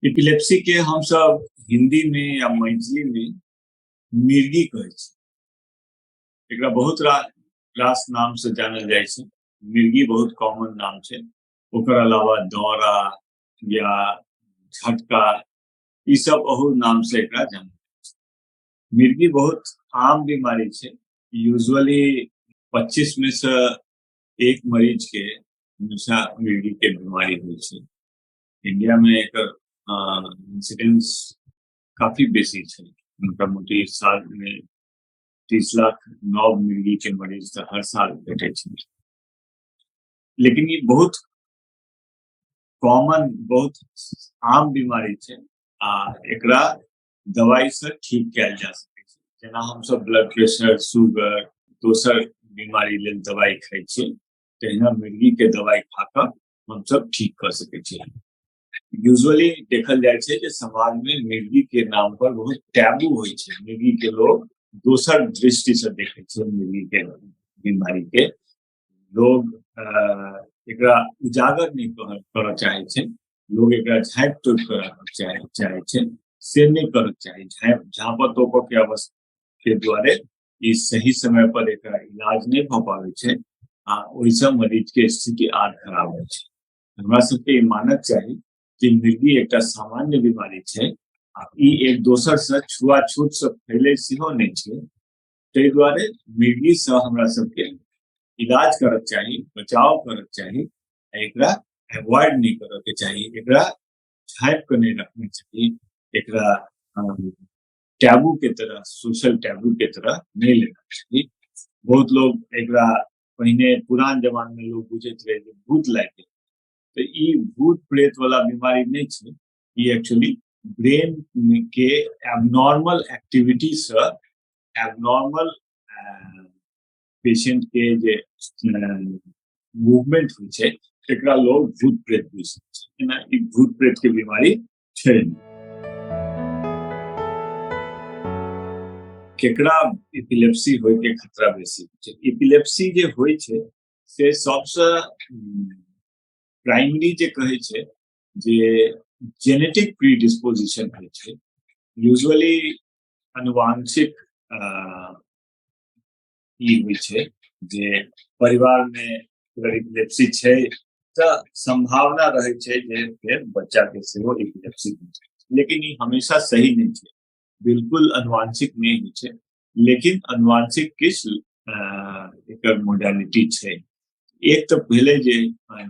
Epilepsy के हम सब हिंदी में या मैथिली में मिर्गी कहै छी। एकरा बहुत रास नाम से जानल जाय छै। मिर्गी बहुत कॉमन नाम छै। ओकर अलावा दौरा या झटका ई सब बहुत नाम से एकरा जानल जाय छै। मिर्गी बहुत आम बीमारी छै। यूजुअली 25 में से एक मरीज के हमेशा मिर्गी के बीमारी होय छै। इंडिया में एकर इंसिडेंस काफी बेसी छै। मोटामोटी साल में 30 लाख नव मिर्गी के मरीज तो हर साल भेटे छै। लेकिन ये बहुत कॉमन, बहुत आम बीमारी छै आ एकरा दवाई से ठीक कैल जा सकै छै। जेना हम सब ब्लड प्रेशर, शुगर, दोसर बीमारी लेल दवाई खाइ छियै, तहिना मिर्गी के दवाई खा कऽ हम सब ठीक कर सकै छियै। यूजुअली देखल जाय छै जे समाज में मिर्गी के नाम पर बहुत टैबू होय छै। मिर्गी के लोग दोसर दृष्टि से देखे छै। मिर्गी के बीमारी के लोग एकरा उजागर नहीं करऽ चाहे छै। लोग एकरा झाँपि तोपि कर चाहे छै, से नहीं करऽ चाहे। झाँपऽ तोपऽ के अवस्था के द्वारे ई सही समय पर एकरा इलाज नहीं भ पाबै छै आ ओहिसँ मरीज के स्थिति आर खराब होइ छै। हमरा सबके मानक चाही कि मिर्गी एकटा सामान्य बीमारी छै आ ई एक दोसर से छुआछूत से फैले सेहो नहीं छै। ताहि दुआरे मिर्गी से हमरा सबके इलाज करक चाही, बचाव करक चाही, एकरा अवॉइड नहीं करऽ के चाही, एकरा झाँपि के नहीं रखना चाही, एकरा टैबू के तरह, सोशल टैबू के तरह नहीं लेना चाही। बहुत लोग एकरा पहिने पुरान जमाना में लोग बुझैत रहे जे भूत लागि गेल, तो ई भूत प्रेत वाला बीमारी नहीं छै। ई एक्चुअली ब्रेन के एबनॉर्मल एक्टिविटी से एबनॉर्मल पेशेंट के जे मूवमेंट होइ छै एकरा लोग भूत प्रेत बुझै छै। एना ई भूत प्रेत के बीमारी छै नहीं। केकरा एपिलेप्सी होय के खतरा बेसी छै? एपिलेप्सी जे होय छै से सबसे प्राइमरी जे कहै छै जे जेनेटिक प्रीडिस्पोजिशन होइ छै। यूजुअली अनुवांशिक ई होइ छै जे परिवार में अगर एपिलेप्सी छै तऽ संभावना रहै छै जे फिर बच्चा के सेहो एपिलेप्सी होइ छै। लेकिन ई हमेशा सही नहीं छै, बिल्कुल अनुवांशिक नहीं होइ छै। लेकिन अनुवांशिक किछ एकर मोडालिटी छै। एक तो पहले जे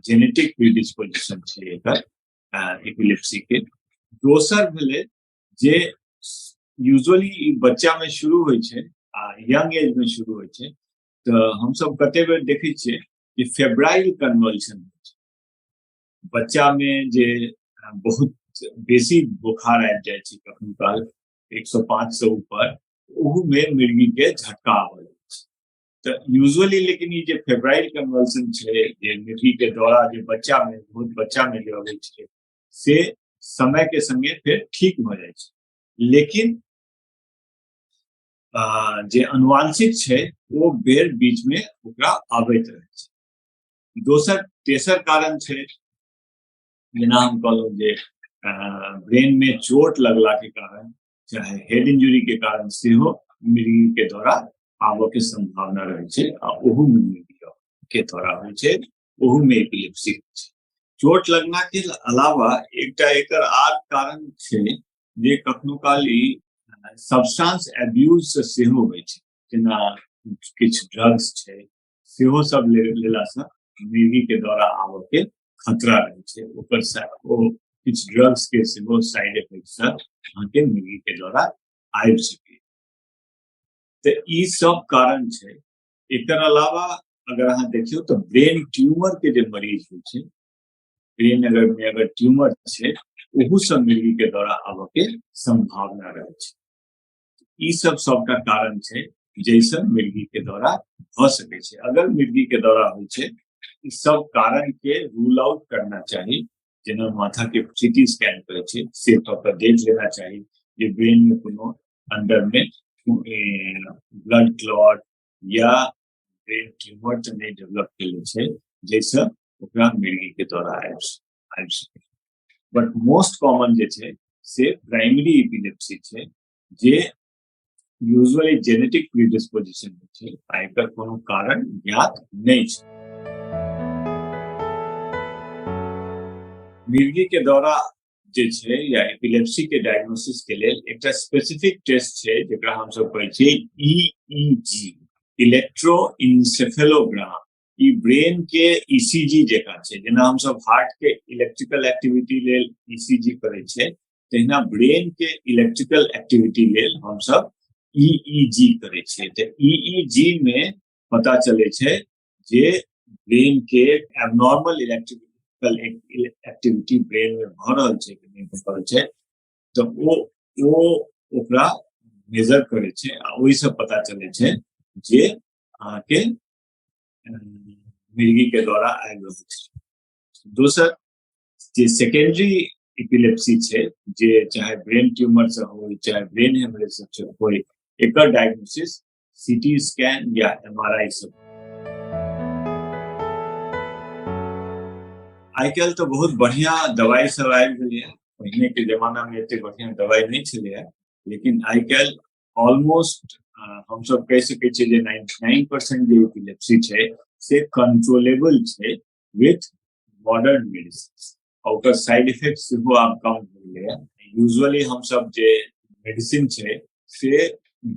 जेनेटिक प्रीडिस्पोजिशन छै एकर एपिलेप्सी के। दोसर भेलै जे यूजुअली ई बच्चा में शुरू होइ छै आ यंग एज में शुरू होइ छै। तो हम सब कते बेर देखै छियै कि फेब्राइल कन्वल्सन होइ छै। बच्चा में जे बहुत बेसी बुखार आबि जाइ छै कखनो काल 105 से ऊपर, ओहू में मिर्गी के झटका आबऽ लगै छै। तो यूजुअली लेकिन ये जे फेब्राइल कन्वल्सन छै, जे मिर्गी के दौरा जे बच्चा में, बहुत बच्चा में जे अबै छै, से समय के संगे फिर ठीक भ जाइ छै। लेकिन जे अनुवांशिक छै वो बेर बीच में ओकरा आबैत रहै छै। दोसर तेसर कारण छै, जेना हम कहलहुँ जे ब्रेन में चोट लगला के कारण, चाहे हेड इंजुरी के कारण सेहो मिर्गी के दौरा आबऽ के संभावना रहै छै आ ओहू में मिर्गी के दौरा होइ छै, ओहू में एपिलेप्सी होइ छै। चोट लगना के अलावा एकटा एकर आर कारण छै जे कखनो काल ई सब्सटेंस एब्यूज से सेहो होइ छै। जेना किछ ड्रग्स छै, सेहो सब लेला से मिर्गी के दौरा आबऽ के खतरा रहै छै। ओकर ओ किछ ड्रग्स के सेहो साइड इफेक्ट से अहाँके मिर्गी के दौरा आबि सकै। तो ई सब कारण छै। एकर अलावा अगर अहाँ देखियो तो ब्रेन ट्यूमर के जे मरीज होइ छै, ब्रेन अगर ट्यूमर छै, ओहू से मिर्गी के दौरा आबऽ के संभावना रहै छै। ई सब सबटा कारण छै जैसे मिर्गी के दौरा भ सकै छै। अगर मिर्गी के दौरा होइ छै, ई सब कारण के रूल आउट करना चाही। जेना माथा के सीटी स्कैन करे छै, से पर देख लेना चाही जे ब्रेन में कोनो अंदर में ब्लड क्लॉट या ब्रेन ट्यूमर तो नहीं डेवलप केले छै, जैसे ओकरा मिर्गी के दौरा आबि सके। बट मोस्ट कॉमन जे छै से प्राइमरी एपिलेप्सी छै, जे यूजुअली जेनेटिक प्रीडिस्पोजिशन छै, आ एकर कोनो कारण ज्ञात नहि छै। मिर्गी के दौरा जे छै या एपिलेप्सी के डायग्नोसिस के लेल एकटा स्पेसिफिक टेस्ट छै जेकरा हम सब कहै छियै ईईजी, इलेक्ट्रोइंसेफेलोग्राम। ई ब्रेन के ईसीजी जेका छै, जेना हम सब हार्ट के इलेक्ट्रिकल एक्टिविटी लेल ईसीजी करै छै, तहिना ब्रेन के इलेक्ट्रिकल एक्टिविटी लेल हम सब ईईजी करै छै। तऽ ईईजी में पता चलै छै जे ब्रेन के एबनॉर्मल इलेक्ट्रिकल एक्टिविटी ब्रेन में भ रहल छै कि नहीं भ रहल छै, तऽ ओ ओकरा मेजर करे छै आ ओहि से पता चले छै जे अहाँके मिर्गी के द्वारा आबि रहल छै। दोसर जे सेकेंडरी एपिलेप्सी छै, जे चाहे ब्रेन ट्यूमर से हो चाहे ब्रेन हेमरेज से हो, एकर डायग्नोसिस सीटी स्कैन या एमआरआई से। आई काल्हि तो बहुत बढ़िया दवाई सब आबि गेलै है। पहिने के जमाना में एते बढ़िया दवाई नहीं छलै है, लेकिन आई काल्हि ऑलमोस्ट हम सब कह सकै छियै जे 99% जे एपिलेप्सी छै से कंट्रोलेबल छै विथ मॉडर्न मेडिसिन। और साइड इफेक्ट सेहो आब कम हो गया है। यूजुअली हम सब जे मेडिसिन छै से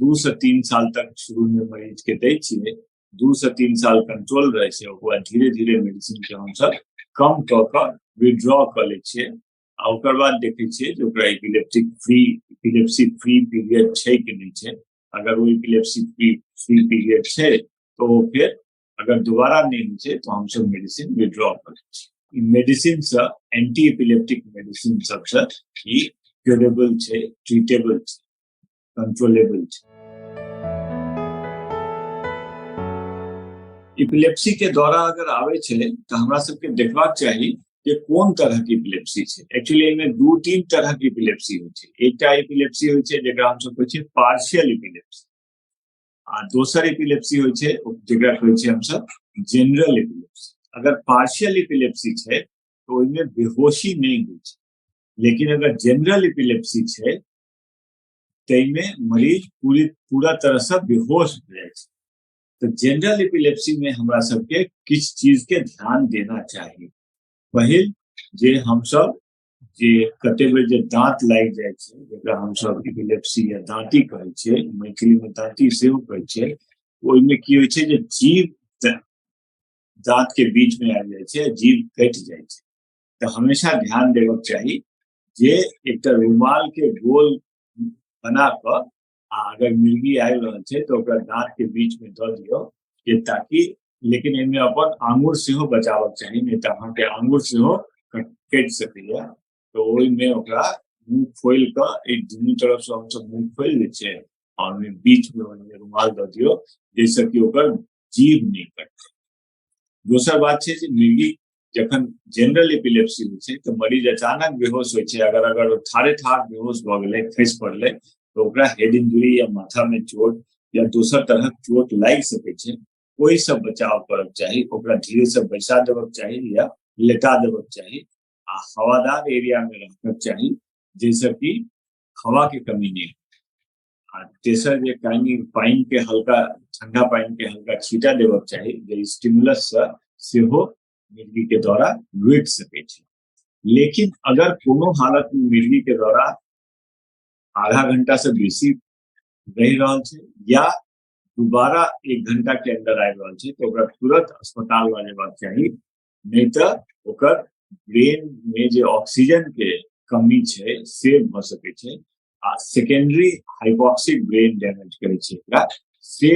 2 से 3 साल तक शुरू में मरीज के दै छियै, 2 से 3 साल कंट्रोल रहे छै, ओकर बाद धीरे धीरे मेडिसिन के हम सब कम कऽ कऽ विड्रॉ कऽ लै छियै, आ ओकर बाद देखै छियै जे ओकरा एपिलेप्सी फ्री पीरियड छै कि नहीं छै। अगर वो एपिलेप्सी फ्री पीरियड छै तो वो फिर अगर दोबारा नहीं होइ छै तो हम सब मेडिसिन विड्रॉ कर लै छियै। मेडिसिन से एंटी एपिलेप्टिक मेडिसिन सबसे ई क्यूरेबल छै, ट्रीटेबल छै, कंट्रोलेबल छै। एपिलेप्सी के दौरा अगर आवे छै तो हमरा सबके देखबाक चाही कि कोन तरह की एपिलेप्सी छै। एक्चुअली एहिमे 2-3 तरह की एपिलेप्सी होइ छै। एकटा एपिलेप्सी होइ छै जेकरा हम सब कहै छियै पार्शियल एपिलेप्सी, आ दोसर एपिलेप्सी होइ छै जेकरा कहै छियै हम सब जनरल एपिलेप्सी। अगर पार्शियल एपिलेप्सी छै तो ओहिमे बेहोशी नहीं होइ छै, लेकिन अगर जनरल एपिलेप्सी छै तैमे मरीज पूरा तरह से बेहोश हो जाइ छै। तो जनरल एपिलेप्सी में हमरा सबके किस चीज के ध्यान देना चाहिए। पहिल जे हम सब जे कते बेर जे दांत लागि जाइ छै, जेकरा हम सब एपिलेप्सी या दांती कहै छियै, मैथिली में दांती सेहो कहै छियै, ओहिमे की होइ छै जे जीभ दांत के बीच में आबि जाइ छै, जीभ कटि जाइ छै। तो हमेशा ध्यान देबक चाही जे एकटा रुमाल के गोल बना कऽ अगर मिर्गी आबि रहल छै तो ओकरा दांत के बीच में दऽ दियौ, ताकि, लेकिन एहिमे अपन आंगुर सेहो बचावक चाही, नहीं तऽ अहाँके आंगुर सेहो कटि सकैया। तो ओहिमे ओकरा मुंह खोलि कऽ एक दुनू तरफ से हम सब मुंह खोलि लै छियै और बीच में रुमाल दऽ दियौ, जाहिसँ कि ओकर जीभ नहीं कटे। दोसर बात छै जे मिर्गी जखन जनरल एपिलेप्सी होइ छै तो मरीज अचानक बेहोश होइ छै। अगर ठाड़े ठाड़ बेहोश भऽ गेलै, खसि पड़लै, तो ओकरा हेड इंजरी या माथा में चोट या दोसर तरहक चोट लागि सकै छै। ओहि से बचाव करक चाही, ओकरा धीरे से बैसा देबक चाही या लेटा देबक चाही, आ हवादार एरिया में रखक चाही जाहिसँ कि हवा के कमी नहीं। आ तेसर जे पानि के हल्का ठंडा पानि के हल्का छींटा देबक चाही, जे स्टिमुलस से सेहो मिर्गी के द्वारा रुकि सकै छै। लेकिन अगर कोनो हालत में मिर्गी के द्वारा आधा घंटा से बेसी रहि रहल छै या दोबारा 1 घंटा के अंदर आबि रहल छै तो ओकरा तुरंत अस्पताल लऽ जेबाक चाही, नहीं तऽ ओकर ब्रेन में जे ऑक्सीजन के कमी छै से भऽ सकै छै, आ सेकेंडरी हाइपोक्सिक ब्रेन डैमेज करे छै एकरा से।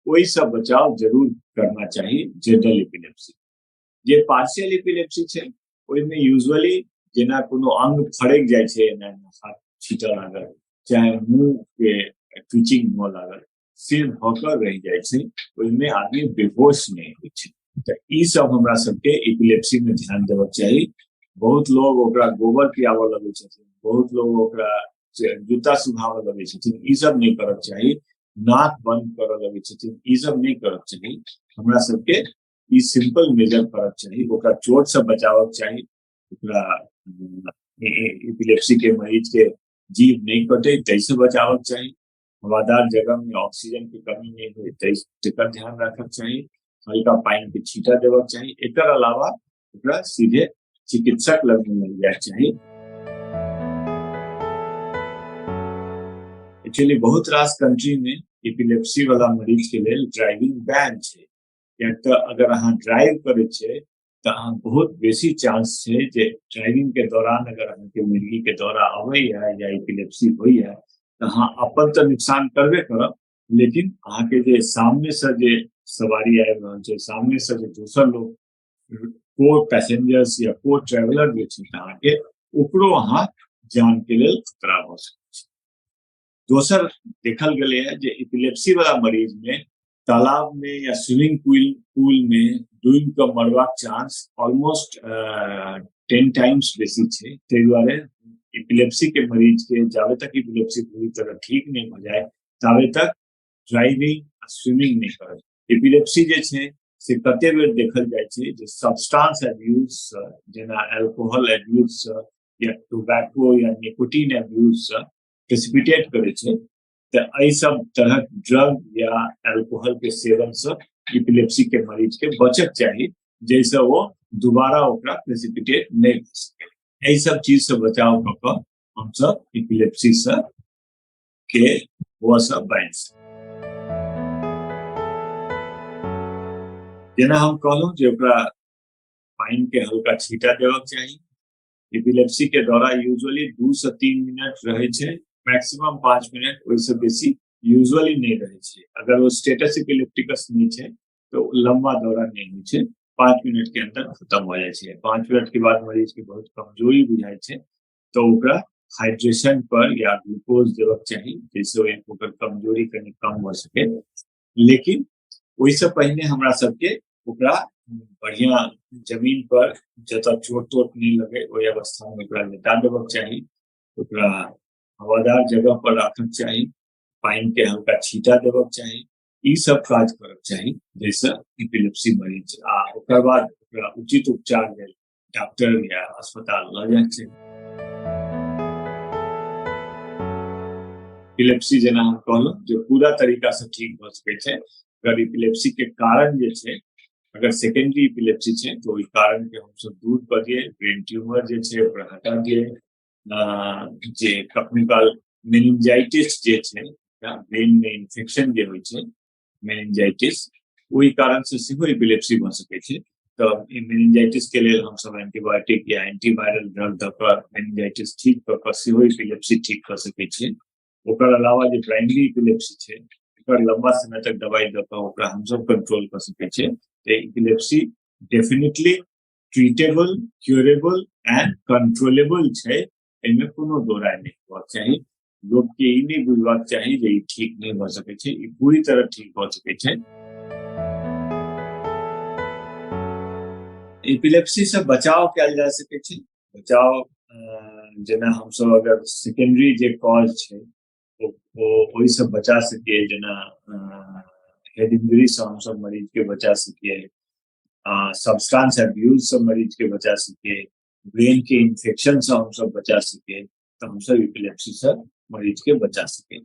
ओहि से बचाव जरूर करना चाही जनरल एपिलेप्सी। जे पार्शियल एपिलेप्सी छै ओहिमे यूजुअली जेना कोनो अंग फड़क जाइ छै, हाथ छीटऽ लागल, चाहे मुंह के ट्विचिंग हुअ लागल, से भऽ कऽ रहि जाइ छै, ओहिमे आदमी बेहोश नहीं होइ छै। तऽ ई सब हमरा सबके एपिलेप्सी में ध्यान देबक चाही। बहुत लोग ओकरा गोबर पियाबऽ लगै छथिन, बहुत लोग ओकरा जूता सुखाबऽ लगै छथिन, ई सब नहीं करक चाही। नाक बंद करऽ लगै छथिन, ई सब नहीं करक चाही। हमरा सबके ई सिंपल मेजर करक चाही, ओकरा चोट से बचावक चाही, ओकरा एपिलेप्सी के मरीज के जीभ नहीं कटे तैसे बचावक चाहिए। हवादार जगह में ऑक्सीजन की कमी नहीं हो तेकर ध्यान रखक चाहिए। हल्का पानी के छींटा देवक चाहिए। एकर अलावा ओकरा सीधे चिकित्सक लग मिल जाए चाहिए। एक्चुअली बहुत रास कंट्री में एपिलेप्सी वाला मरीज के लिए ड्राइविंग बैन है। या तो अगर अहाँ ड्राइव करे छे तो अहाँ बहुत बेसी चांस है जे ड्राइविंग के दौरान अगर अहाँ के मिर्गी के दौरा आवे है या एपिलेप्सी होई है तो अहाँ अपन तो नुकसान करबे करब, लेकिन अहाँ के जे सामने से जे सवारी आबि रहल छै, सामने से जे दोसर लोग को पैसेंजर्स या को ट्रैवलर जे छै अहाँ के ओकरो अहाँ जान के लेल खतरा भ सकै छै। दोसर देखल गए है जे एपिलेप्सी वाला मरीज में तालाब में या स्विमिंग पूल में डूब के मरवाक चांस ऑलमोस्ट 10 टाइम्स बेसी छै। ताहि दुआरे एपिलेप्सी के मरीज के जाबे तक एपिलेप्सी पूरी तरह ठीक नहीं हो जाए ताबे तक ड्राइविंग स्विमिंग नहीं करब। एपिलेप्सी जे छै से कते बेर देखल जाय छै जे सब्सटेंस एब्यूज जेना अल्कोहल एब्यूज या टोबैको या निकोटीन एब्यूज प्रेसिपिटेट करे छै। तो एहि सब तरह ड्रग या अल्कोहल के सेवन से एपिलेप्सी के मरीज के बचक चाहिए, जैसे वो दोबारा ओकरा प्रेसिपिटेट नहीं कर सके। एहि सब चीज से बचाव क हम सब एपिलेप्सी से के वो सब बच सके। जेना हम कहलहुँ जे ओकरा पानी के हल्का छींटा देवक चाहिए। एपिलेप्सी के दौरा यूजुअली 2 से 3 मिनट रहे छै, मैक्सिमम 5 मिनट, वैसे बेसी यूजुअली नहीं रहे छै। अगर वो स्टेटस एपिलेप्टिकस नहीं छै तो लंबा दौरा नहीं होइ छै, 5 मिनट के अंदर खत्म हो जाए छै। 5 मिनट के बाद मरीज के बहुत कमजोरी बुझाई छै तो ओकरा हाइड्रेशन पर या ग्लूकोज देवक चाहिए, जैसे ओकर कमजोरी कनी कम हो सके। लेकिन ओइसे पहले हमरा सबके ओकरा बढ़िया जमीन पर जतऽ चोट तोट नहीं लगे ओहि अवस्था में ओकरा लेटा देवक चाहिए। ओकरा हवादार जगह पर रखक चाहिए। पानी के हल्का छींटा देवक चाहिए। ई सब काज करक चाहिए जैसे एपिलेप्सी मरीज आ ओकर बाद ओकरा उचित उपचार लेल डॉक्टर या अस्पताल ल जाए छै। एपिलेप्सी जेना हम कहलहुँ जो पूरा तरीका से ठीक भ सकै छै। अगर एपिलेप्सी के कारण जे छै, अगर सेकेंडरी एपिलेप्सी छै तो ओहि कारण के हम सब दूर कर दिए, ब्रेन ट्यूमर जे छै ओकरा हटा दिए। जे कखनो काल मेनिंजाइटिस जे छै, ब्रेन में इन्फेक्शन जे होइ छै मेनिंजाइटिस, ओहि कारण से सेहो एपिलेप्सी भ सकै छै। तो मेनिंजाइटिस के लिए हम सब एंटीबायोटिक या एंटीवायरल ड्रग द के मेनिंजाइटिस ठीक क के सेहो एपिलेप्सी ठीक कर सकै छै। ओकर अलावा जे प्राइमरी एपिलेप्सी छै एकर लंबा समय तक दवाई द के ओकरा हम सब कंट्रोल कर सकै छै। तो epilepsy definitely treatable, curable and controllable छै, एहिमे कोनो दो राय नहीं होबाक चाहिए। लोग के ई नहीं बुझबाक चाहिए जे ई ठीक नहीं भ सकै छै, ई पूरी तरह ठीक भ सकै छै। एपिलेप्सी से बचाव कयल जा सकै छै। बचाव जेना हम सब अगर सेकेंडरी जे कॉज छै वो ओहि से बचा सकिए, जेना हेड इंजरी से हम सब मरीज के बचा सकिए, सब्सटेंस एब्यूज से मरीज के बचा सकिए, ब्रेन के इन्फेक्शन से हम सब बचा सके, तो हम सब एपिलेप्सी से मरीज के बचा सके।